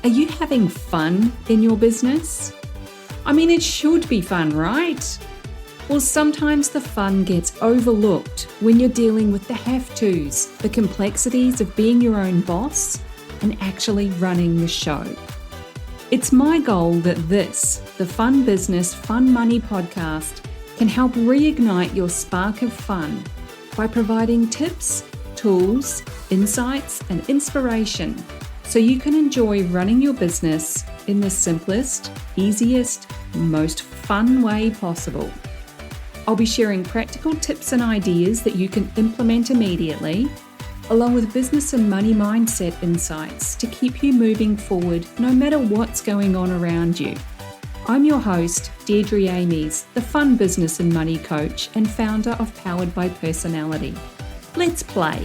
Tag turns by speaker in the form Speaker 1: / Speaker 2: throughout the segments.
Speaker 1: Are you having fun in your business? I mean, it should be fun, right? Well, sometimes the fun gets overlooked when you're dealing with the have-tos, the complexities of being your own boss and actually running the show. It's my goal that this, the Fun Business, Fun Money podcast, can help reignite your spark of fun by providing tips, tools, insights, and inspiration so you can enjoy running your business in the simplest, easiest, most fun way possible. I'll be sharing practical tips and ideas that you can implement immediately, along with business and money mindset insights to keep you moving forward no matter what's going on around you. I'm your host, Deirdre Amies, the Fun Business and Money Coach and founder of Powered by Personality. Let's play.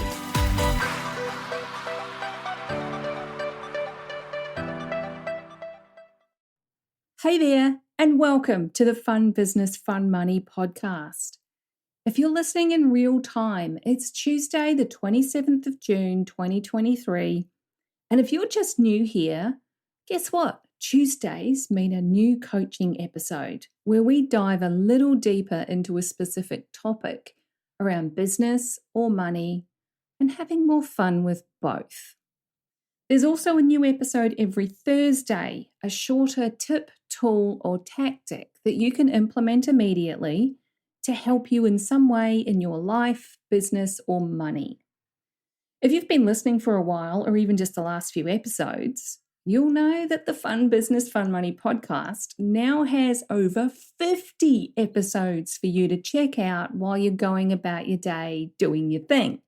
Speaker 1: Hey there, and welcome to the Fun Business, Fun Money podcast. If you're listening in real time, it's Tuesday, the 27th of June, 2023. And if you're just new here, guess what? Tuesdays mean a new coaching episode where we dive a little deeper into a specific topic around business or money and having more fun with both. There's also a new episode every Thursday, a shorter tip, tool, or tactic that you can implement immediately to help you in some way in your life, business, or money. If you've been listening for a while, or even just the last few episodes, you'll know that the Fun Business, Fun Money podcast now has over 50 episodes for you to check out while you're going about your day doing your thing.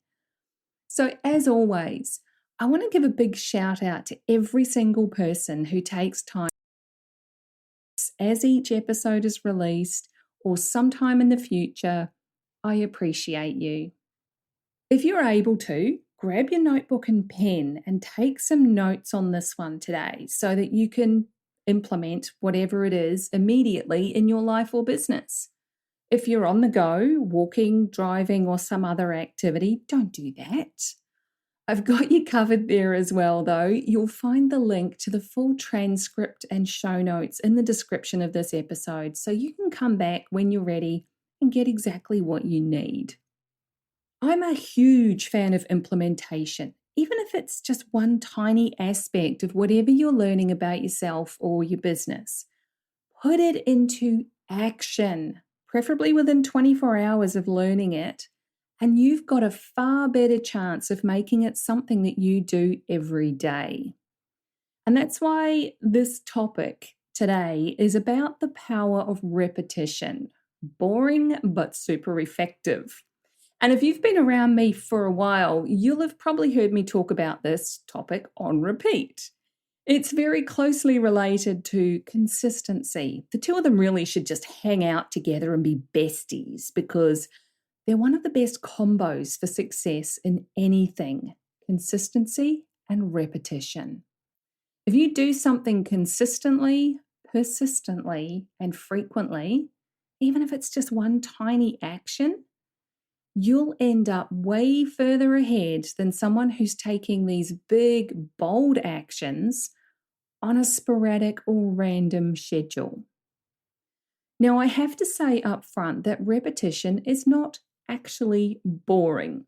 Speaker 1: So as always, I want to give a big shout out to every single person who takes time as each episode is released or sometime in the future. I appreciate you. If you're able to, grab your notebook and pen and take some notes on this one today so that you can implement whatever it is immediately in your life or business. If you're on the go, walking, driving, or some other activity, don't do that. I've got you covered there as well, though. You'll find the link to the full transcript and show notes in the description of this episode, so you can come back when you're ready and get exactly what you need. I'm a huge fan of implementation, even if it's just one tiny aspect of whatever you're learning about yourself or your business. Put it into action, preferably within 24 hours of learning it. And you've got a far better chance of making it something that you do every day. And that's why this topic today is about the power of repetition. Boring, but super effective. And if you've been around me for a while, you'll have probably heard me talk about this topic on repeat. It's very closely related to consistency. The two of them really should just hang out together and be besties because they're one of the best combos for success in anything, consistency and repetition. If you do something consistently, persistently, and frequently, even if it's just one tiny action, you'll end up way further ahead than someone who's taking these big, bold actions on a sporadic or random schedule. Now, I have to say up front that repetition is not actually boring.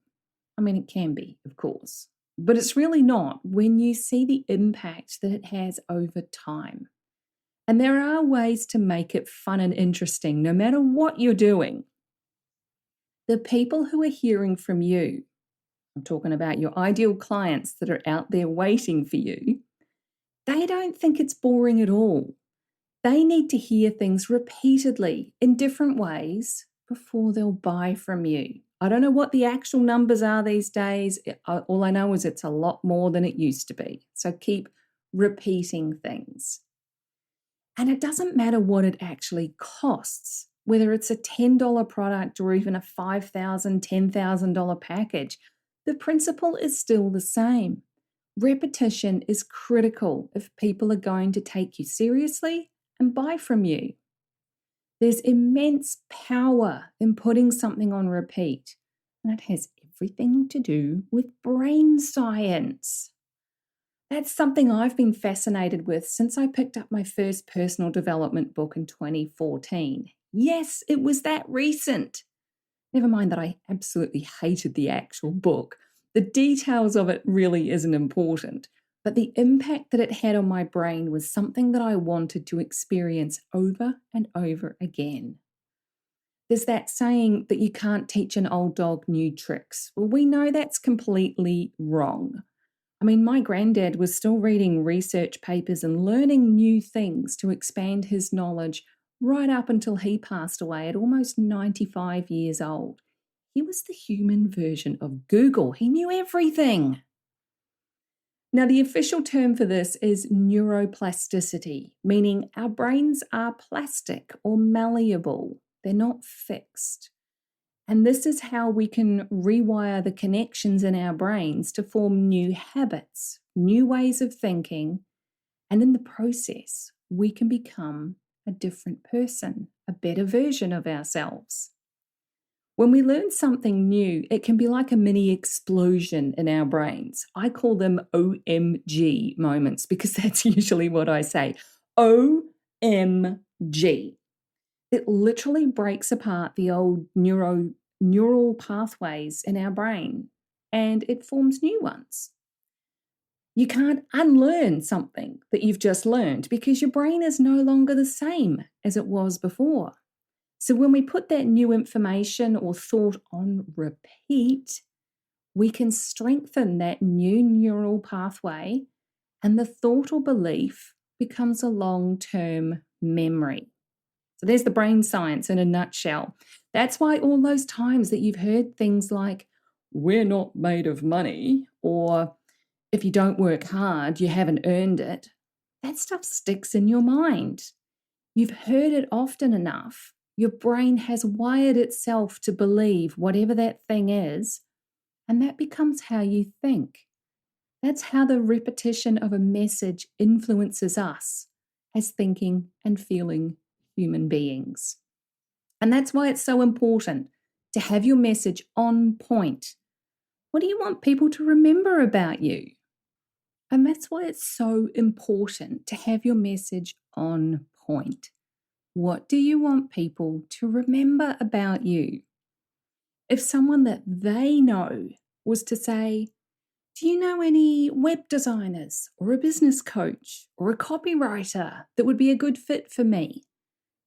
Speaker 1: I mean, it can be, of course, but it's really not when you see the impact that it has over time. And there are ways to make it fun and interesting, no matter what you're doing. The people who are hearing from you, I'm talking about your ideal clients that are out there waiting for you, they don't think it's boring at all. They need to hear things repeatedly in different ways before they'll buy from you. I don't know what the actual numbers are these days. All I know is it's a lot more than it used to be. So keep repeating things. And it doesn't matter what it actually costs, whether it's a $10 product or even a $5,000, $10,000 package. The principle is still the same. Repetition is critical if people are going to take you seriously and buy from you. There's immense power in putting something on repeat, and it has everything to do with brain science. That's something I've been fascinated with since I picked up my first personal development book in 2014. Yes, it was that recent. Never mind that I absolutely hated the actual book. The details of it really isn't important, but the impact that it had on my brain was something that I wanted to experience over and over again. There's that saying that you can't teach an old dog new tricks. Well, we know that's completely wrong. I mean, my granddad was still reading research papers and learning new things to expand his knowledge right up until he passed away at almost 95 years old. He was the human version of Google. He knew everything. Now, the official term for this is neuroplasticity, meaning our brains are plastic or malleable. They're not fixed. And this is how we can rewire the connections in our brains to form new habits, new ways of thinking, and in the process, we can become a different person, a better version of ourselves. When we learn something new, it can be like a mini explosion in our brains. I call them OMG moments because that's usually what I say. OMG. It literally breaks apart the old neural pathways in our brain and it forms new ones. You can't unlearn something that you've just learned because your brain is no longer the same as it was before. So when we put that new information or thought on repeat, we can strengthen that new neural pathway and the thought or belief becomes a long-term memory. So there's the brain science in a nutshell. That's why all those times that you've heard things like, we're not made of money, or if you don't work hard, you haven't earned it, that stuff sticks in your mind. You've heard it often enough. Your brain has wired itself to believe whatever that thing is, and that becomes how you think. That's how the repetition of a message influences us as thinking and feeling human beings. And that's why it's so important to have your message on point. What do you want people to remember about you? And that's why it's so important to have your message on point. What do you want people to remember about you? If someone that they know was to say, do you know any web designers or a business coach or a copywriter that would be a good fit for me?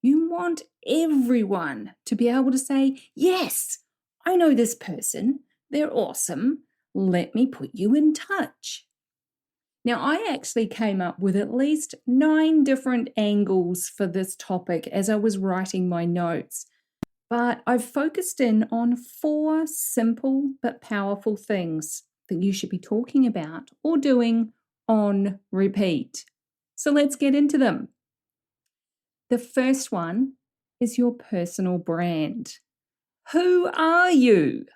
Speaker 1: You want everyone to be able to say, yes, I know this person. They're awesome. Let me put you in touch. Now, I actually came up with at least 9 different angles for this topic as I was writing my notes, but I've focused in on 4 simple but powerful things that you should be talking about or doing on repeat. So let's get into them. The first one is your personal brand. Who are you?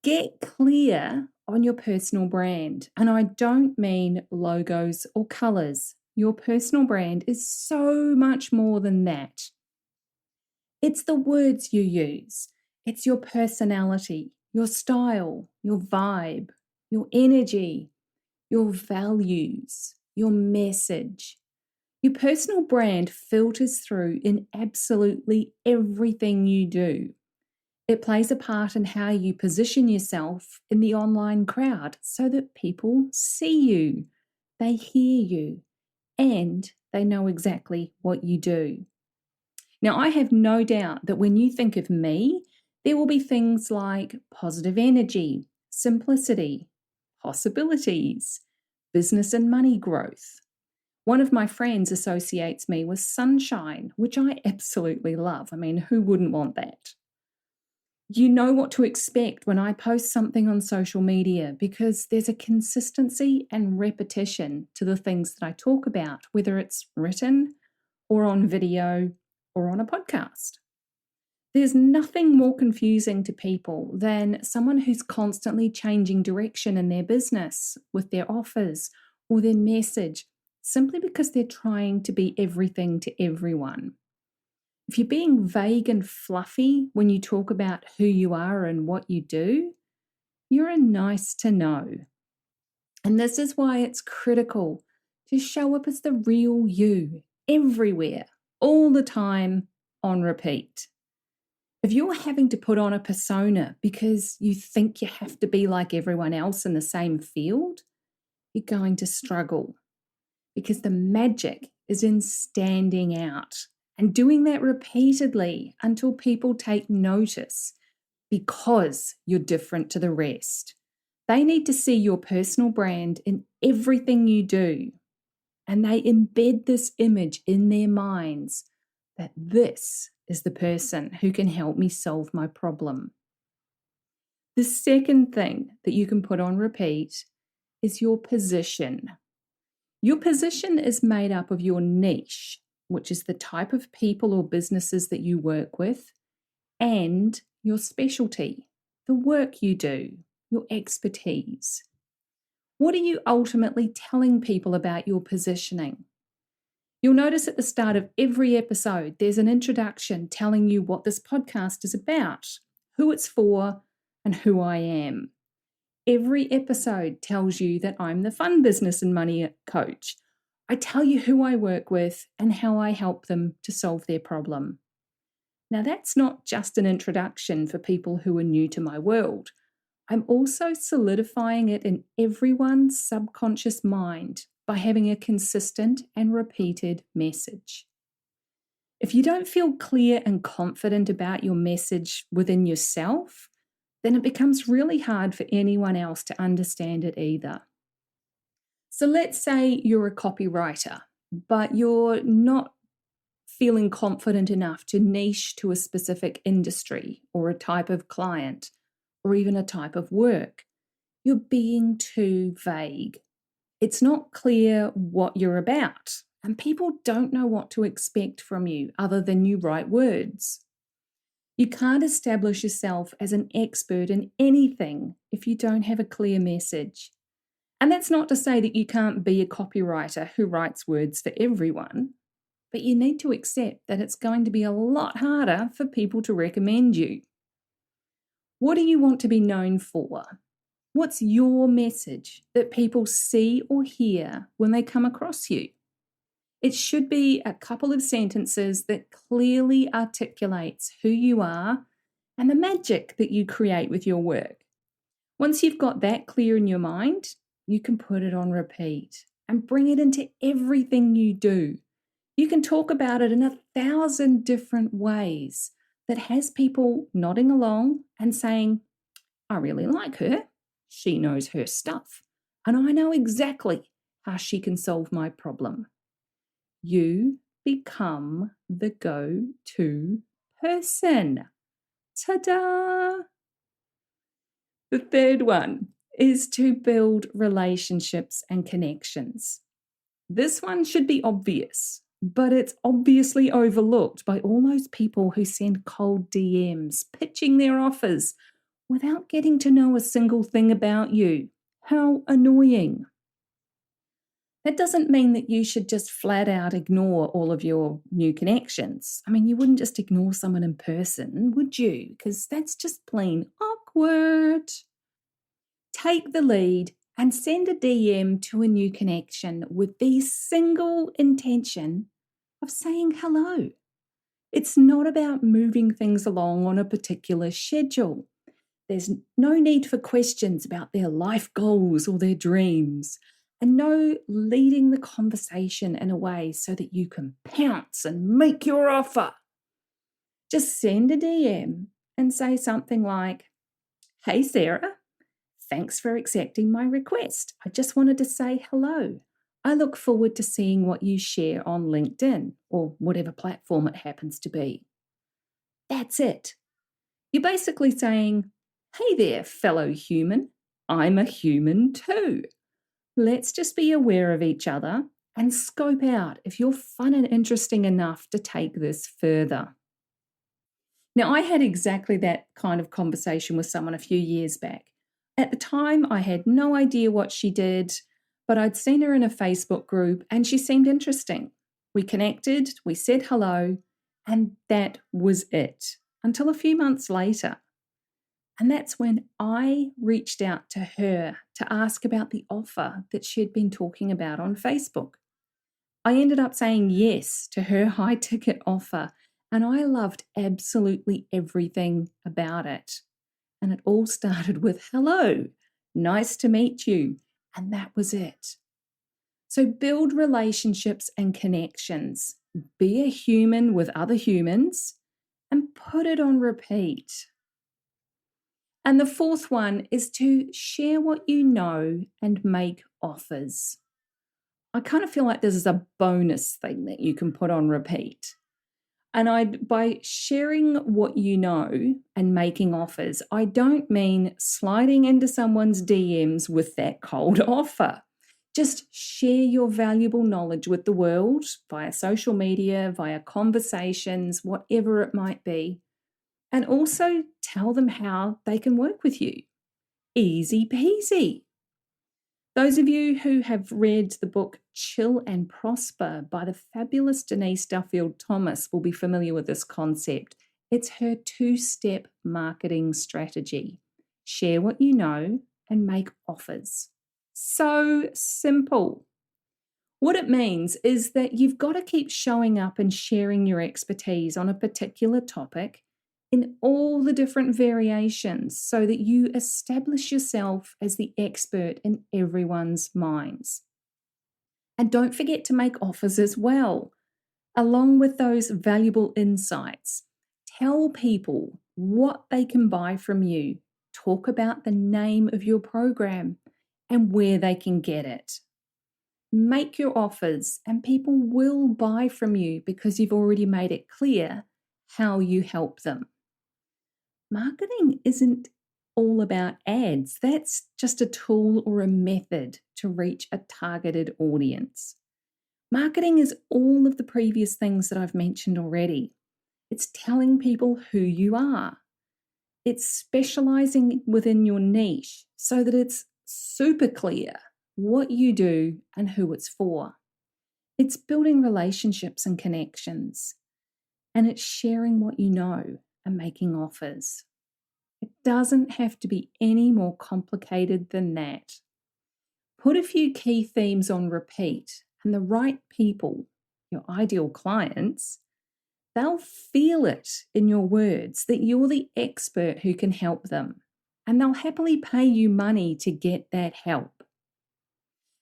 Speaker 1: Get clear on your personal brand. And I don't mean logos or colors. Your personal brand is so much more than that. It's the words you use. It's your personality, your style, your vibe, your energy, your values, your message. Your personal brand filters through in absolutely everything you do. It plays a part in how you position yourself in the online crowd so that people see you, they hear you, and they know exactly what you do. Now, I have no doubt that when you think of me, there will be things like positive energy, simplicity, possibilities, business and money growth. One of my friends associates me with sunshine, which I absolutely love. I mean, who wouldn't want that? You know what to expect when I post something on social media because there's a consistency and repetition to the things that I talk about, whether it's written or on video or on a podcast. There's nothing more confusing to people than someone who's constantly changing direction in their business with their offers or their message simply because they're trying to be everything to everyone. If you're being vague and fluffy when you talk about who you are and what you do, you're a nice to know. And this is why it's critical to show up as the real you everywhere, all the time, on repeat. If you're having to put on a persona because you think you have to be like everyone else in the same field, you're going to struggle, because the magic is in standing out and doing that repeatedly until people take notice, because you're different to the rest. They need to see your personal brand in everything you do, and they embed this image in their minds that this is the person who can help me solve my problem. The second thing that you can put on repeat is your position. Your position is made up of your niche, which is the type of people or businesses that you work with, and your specialty, the work you do, your expertise. What are you ultimately telling people about your positioning? You'll notice at the start of every episode, there's an introduction telling you what this podcast is about, who it's for, and who I am. Every episode tells you that I'm the fun business and money coach. I tell you who I work with and how I help them to solve their problem. Now, that's not just an introduction for people who are new to my world. I'm also solidifying it in everyone's subconscious mind by having a consistent and repeated message. If you don't feel clear and confident about your message within yourself, then it becomes really hard for anyone else to understand it either. So let's say you're a copywriter, but you're not feeling confident enough to niche to a specific industry or a type of client or even a type of work. You're being too vague. It's not clear what you're about, and people don't know what to expect from you other than you write words. You can't establish yourself as an expert in anything if you don't have a clear message. And that's not to say that you can't be a copywriter who writes words for everyone, but you need to accept that it's going to be a lot harder for people to recommend you. What do you want to be known for? What's your message that people see or hear when they come across you? It should be a couple of sentences that clearly articulates who you are and the magic that you create with your work. Once you've got that clear in your mind, you can put it on repeat and bring it into everything you do. You can talk about it in 1,000 different ways that has people nodding along and saying, I really like her. She knows her stuff, and I know exactly how she can solve my problem. You become the go-to person. Ta-da! The third one is to build relationships and connections. This one should be obvious, but it's obviously overlooked by all those people who send cold DMs, pitching their offers without getting to know a single thing about you. How annoying. That doesn't mean that you should just flat out ignore all of your new connections. I mean, you wouldn't just ignore someone in person, would you? Because that's just plain awkward. Take the lead and send a DM to a new connection with the single intention of saying hello. It's not about moving things along on a particular schedule. There's no need for questions about their life goals or their dreams, and no leading the conversation in a way so that you can pounce and make your offer. Just send a DM and say something like, Hey Sarah, thanks for accepting my request. I just wanted to say hello. I look forward to seeing what you share on LinkedIn or whatever platform it happens to be. That's it. You're basically saying, Hey there, fellow human. I'm a human too. Let's just be aware of each other and scope out if you're fun and interesting enough to take this further. Now, I had exactly that kind of conversation with someone a few years back. At the time, I had no idea what she did, but I'd seen her in a Facebook group and she seemed interesting. We connected, we said hello, and that was it until a few months later. And that's when I reached out to her to ask about the offer that she had been talking about on Facebook. I ended up saying yes to her high ticket offer, and I loved absolutely everything about it. And it all started with hello, nice to meet you. And that was it. So build relationships and connections, be a human with other humans, and put it on repeat. And the fourth one is to share what you know and make offers. I kind of feel like this is a bonus thing that you can put on repeat. And by sharing what you know and making offers, I don't mean sliding into someone's DMs with that cold offer. Just share your valuable knowledge with the world via social media, via conversations, whatever it might be. And also tell them how they can work with you. Easy peasy. Those of you who have read the book Chill and Prosper by the fabulous Denise Duffield Thomas will be familiar with this concept. It's her 2-step marketing strategy. Share what you know and make offers. So simple. What it means is that you've got to keep showing up and sharing your expertise on a particular topic in all the different variations so that you establish yourself as the expert in everyone's minds. And don't forget to make offers as well, along with those valuable insights. Tell people what they can buy from you. Talk about the name of your program and where they can get it. Make your offers and people will buy from you because you've already made it clear how you help them. Marketing isn't all about ads. That's just a tool or a method to reach a targeted audience. Marketing is all of the previous things that I've mentioned already. It's telling people who you are. It's specializing within your niche so that it's super clear what you do and who it's for. It's building relationships and connections. And it's sharing what you know and making offers. It doesn't have to be any more complicated than that. Put a few key themes on repeat, and the right people, your ideal clients, they'll feel it in your words that you're the expert who can help them, and they'll happily pay you money to get that help.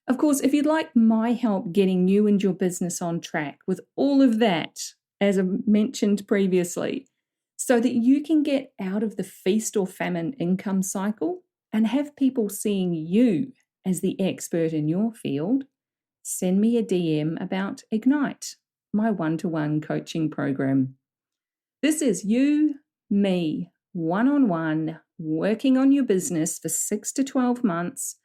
Speaker 1: Of course, if you'd like my help getting you and your business on track with all of that, as I mentioned previously, so that you can get out of the feast or famine income cycle and have people seeing you as the expert in your field, send me a DM about Ignite, my one-to-one coaching program. This is you, me, one-on-one, working on your business for 6 to 12 months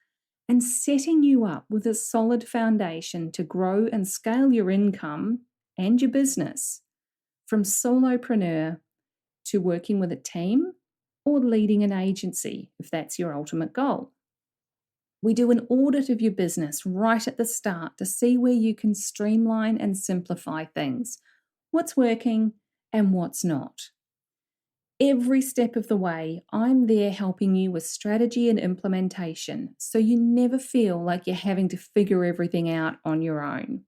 Speaker 1: and setting you up with a solid foundation to grow and scale your income and your business from solopreneur to working with a team or leading an agency, if that's your ultimate goal. We do an audit of your business right at the start to see where you can streamline and simplify things, what's working and what's not. Every step of the way, I'm there helping you with strategy and implementation, so you never feel like you're having to figure everything out on your own.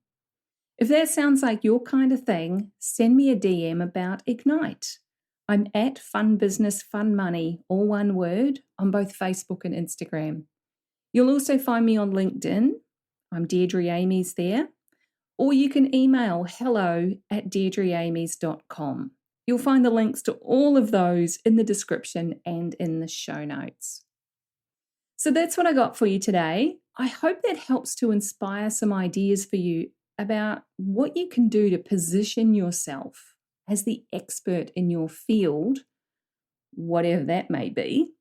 Speaker 1: If that sounds like your kind of thing, send me a DM about Ignite. I'm at Fun Business Fun Money, all one word, on both Facebook and Instagram. You'll also find me on LinkedIn. I'm Deirdre Amies there. Or you can email hello@deirdreamies.com. You'll find the links to all of those in the description and in the show notes. So that's what I got for you today. I hope that helps to inspire some ideas for you about what you can do to position yourself as the expert in your field, whatever that may be,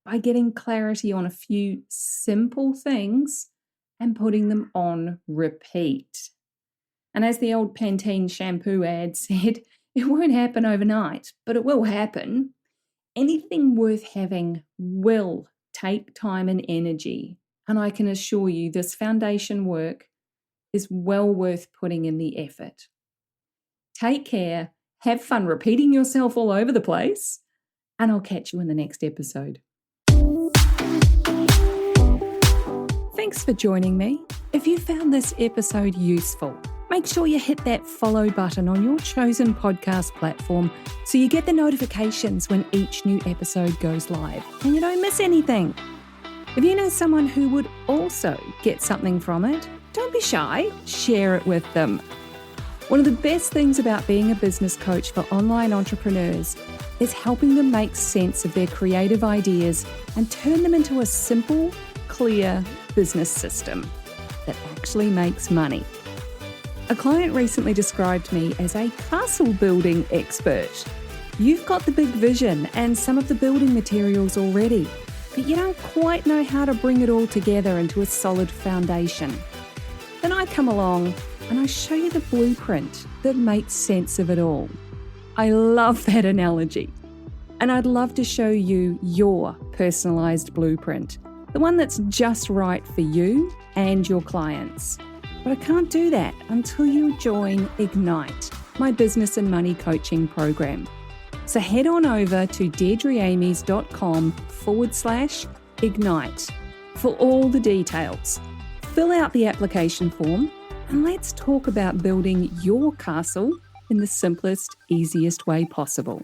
Speaker 1: by getting clarity on a few simple things and putting them on repeat. And as the old Pantene shampoo ad said, it won't happen overnight, but it will happen. Anything worth having will take time and energy. And I can assure you this foundation work is well worth putting in the effort. Take care, have fun repeating yourself all over the place, and I'll catch you in the next episode. Thanks for joining me. If you found this episode useful, make sure you hit that follow button on your chosen podcast platform so you get the notifications when each new episode goes live and you don't miss anything. If you know someone who would also get something from it, don't be shy, share it with them. One of the best things about being a business coach for online entrepreneurs is helping them make sense of their creative ideas and turn them into a simple, clear business system that actually makes money. A client recently described me as a castle building expert. You've got the big vision and some of the building materials already, but you don't quite know how to bring it all together into a solid foundation. Then I come along and I show you the blueprint that makes sense of it all. I love that analogy. And I'd love to show you your personalised blueprint, the one that's just right for you and your clients. But I can't do that until you join Ignite, my business and money coaching program. So head on over to deirdreamies.com/ignite for all the details. Fill out the application form and let's talk about building your castle in the simplest, easiest way possible.